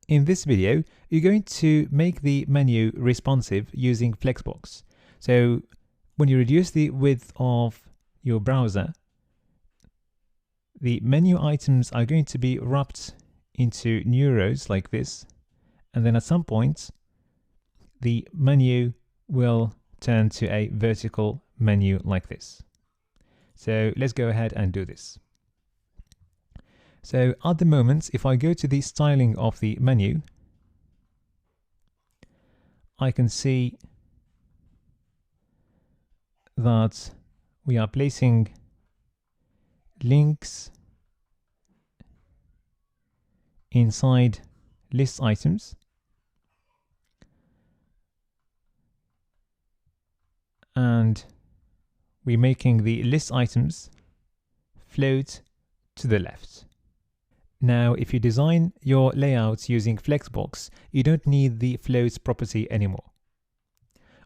In this video, you're going to make the menu responsive using Flexbox. So when you reduce the width of your browser, the menu items are going to be wrapped into new rows like this. And then at some point, the menu will turn to a vertical menu like this. So let's go ahead and do this. So at the moment, if I go to the styling of the menu, I can see that we are placing links inside list items, and we're making the list items float to the left. Now, if you design your layouts using Flexbox, you don't need the float property anymore.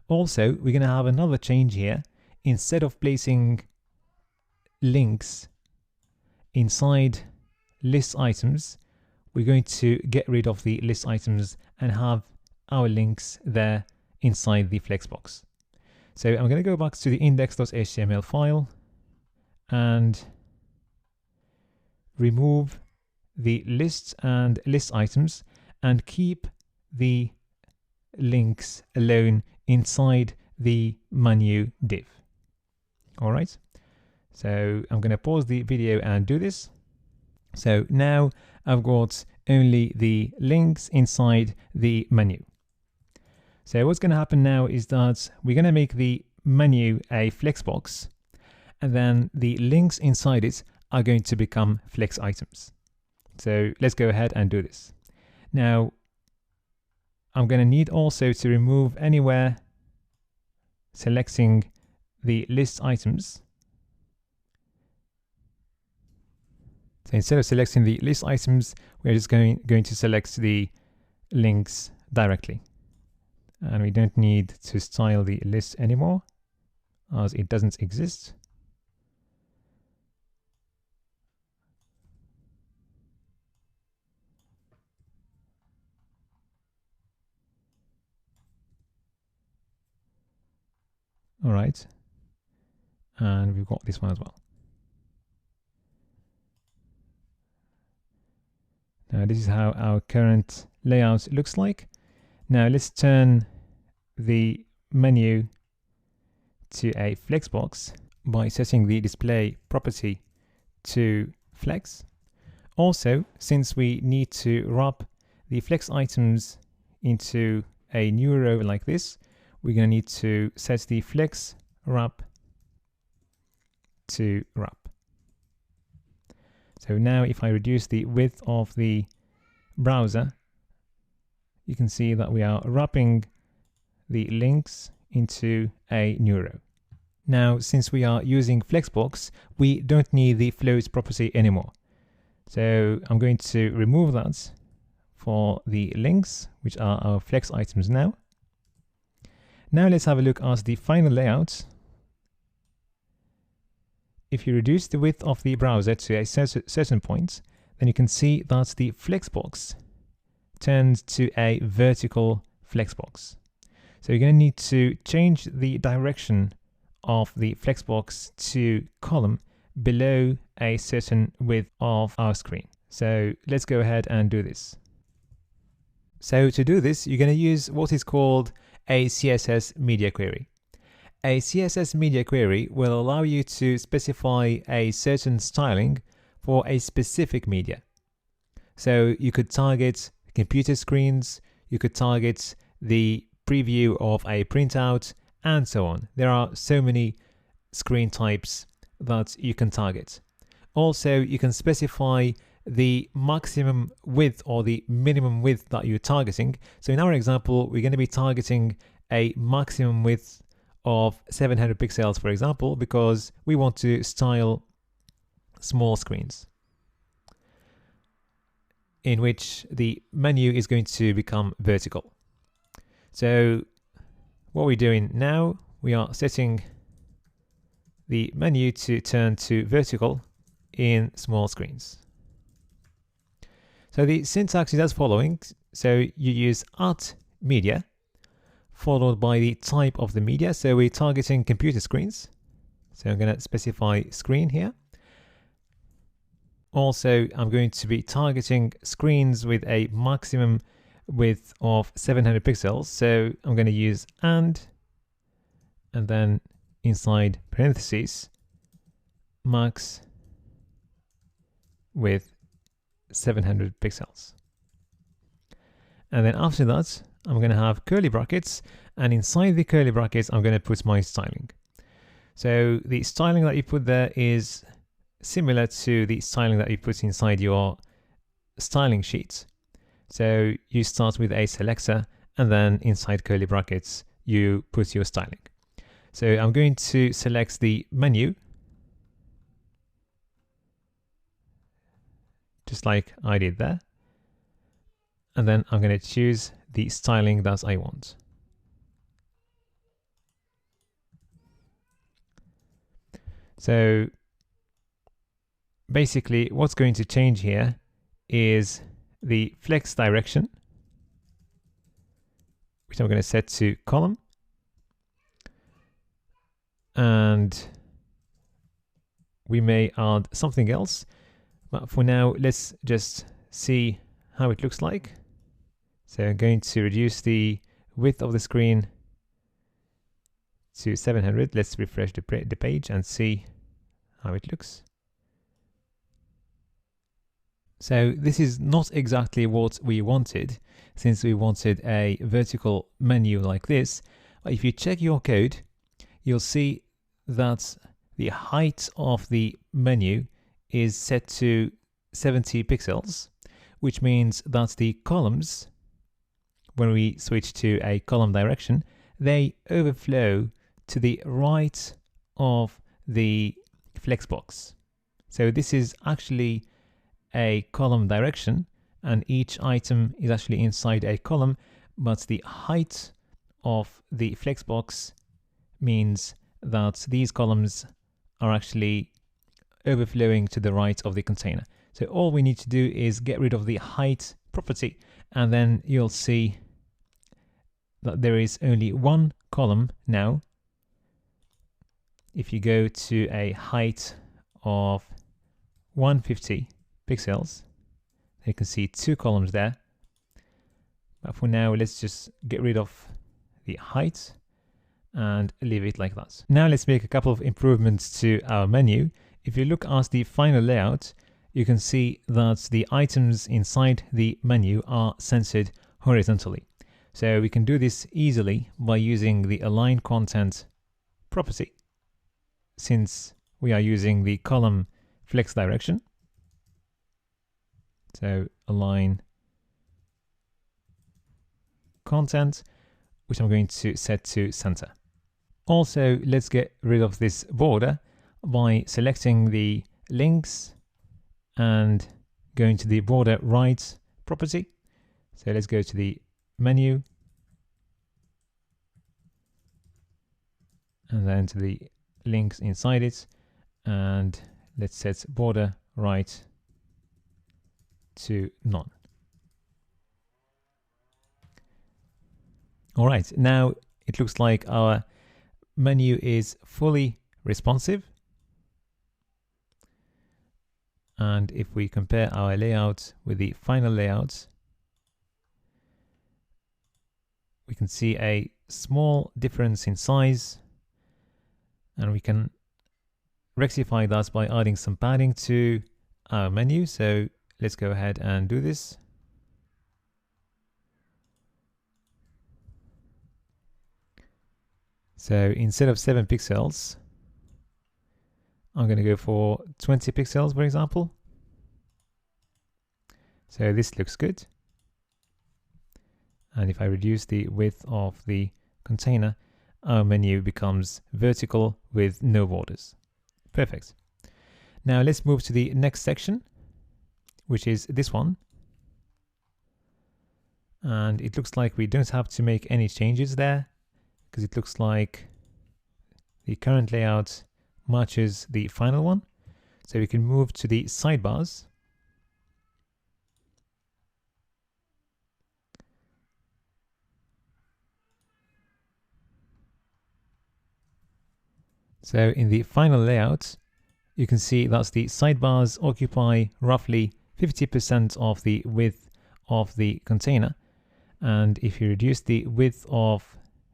Also, we're going to have another change here. Instead of placing links inside list items, we're going to get rid of the list items and have our links there inside the Flexbox. So I'm going to go back to the index.html file and remove the lists and list items and keep the links alone inside the menu div. All right, so I'm going to pause the video and do this. So now I've got only the links inside the menu. So what's going to happen now is that we're going to make the menu a Flexbox, and then the links inside it are going to become flex items. So let's go ahead and do this. Now, I'm going to need also to remove anywhere selecting the list items. So instead of selecting the list items, we're just going to select the links directly. And we don't need to style the list anymore, as it doesn't exist. All right, and we've got this one as well. Now this is how our current layout looks like. Now let's turn the menu to a Flexbox by setting the display property to Flex. Also, since we need to wrap the flex items into a new row like this, we're going to need to set the flex wrap to wrap. So now if I reduce the width of the browser, you can see that we are wrapping the links into a new row. Now, since we are using Flexbox, we don't need the float property anymore. So I'm going to remove that for the links, which are our flex items now. Now let's have a look at the final layout. If you reduce the width of the browser to a certain point, then you can see that the Flexbox turns to a vertical Flexbox. So you're going to need to change the direction of the Flexbox to column below a certain width of our screen. So let's go ahead and do this. So to do this, you're going to use what is called a CSS media query. A CSS media query will allow you to specify a certain styling for a specific media. So you could target computer screens, you could target the preview of a printout, and so on. There are so many screen types that you can target. Also, you can specify the maximum width or the minimum width that you're targeting. So in our example, we're going to be targeting a maximum width of 700 pixels, for example, because we want to style small screens in which the menu is going to become vertical. So what we're doing now, we are setting the menu to turn to vertical in small screens. So the syntax is as following. So you use art media followed by the type of the media. So we're targeting computer screens. So I'm going to specify screen here. Also, I'm going to be targeting screens with a maximum width of 700 pixels. So I'm going to use and then inside parentheses, max with 700 pixels. And then after that, I'm going to have curly brackets, and inside the curly brackets, I'm going to put my styling. So the styling that you put there is similar to the styling that you put inside your styling sheet. So you start with a selector, and then inside curly brackets, you put your styling. So I'm going to select the menu, just like I did there. And then I'm going to choose the styling that I want. So basically what's going to change here is the flex direction, which I'm going to set to column. And we may add something else, but for now, let's just see how it looks like. So I'm going to reduce the width of the screen to 700. Let's refresh the page and see how it looks. So this is not exactly what we wanted, since we wanted a vertical menu like this. But if you check your code, you'll see that the height of the menu is set to 70 pixels, which means that the columns, when we switch to a column direction, they overflow to the right of the Flexbox. So this is actually a column direction, and each item is actually inside a column, but the height of the Flexbox means that these columns are actually overflowing to the right of the container. So all we need to do is get rid of the height property, and then you'll see that there is only one column now. If you go to a height of 150 pixels, you can see two columns there. But for now, let's just get rid of the height and leave it like that. Now let's make a couple of improvements to our menu. If you look at the final layout, you can see that the items inside the menu are censored horizontally. So we can do this easily by using the align content property, since we are using the column flex direction. So align content, which I'm going to set to center. Also, let's get rid of this border by selecting the links and going to the border right property. So let's go to the menu and then to the links inside it, and let's set border right to none. All right, now it looks like our menu is fully responsive. And if we compare our layout with the final layout, we can see a small difference in size, and we can rectify that by adding some padding to our menu. So let's go ahead and do this. So instead of 7 pixels, I'm going to go for 20 pixels, for example. So this looks good. And if I reduce the width of the container, our menu becomes vertical with no borders. Perfect. Now let's move to the next section, which is this one. And it looks like we don't have to make any changes there, because it looks like the current layout matches the final one. So we can move to the sidebars. So in the final layout, you can see that the sidebars occupy roughly 50% of the width of the container. And if you reduce the width of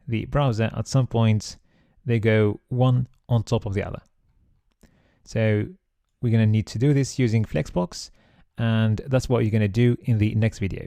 the browser, at some point, they go one on top of the other. So we're going to need to do this using Flexbox, and that's what you're going to do in the next video.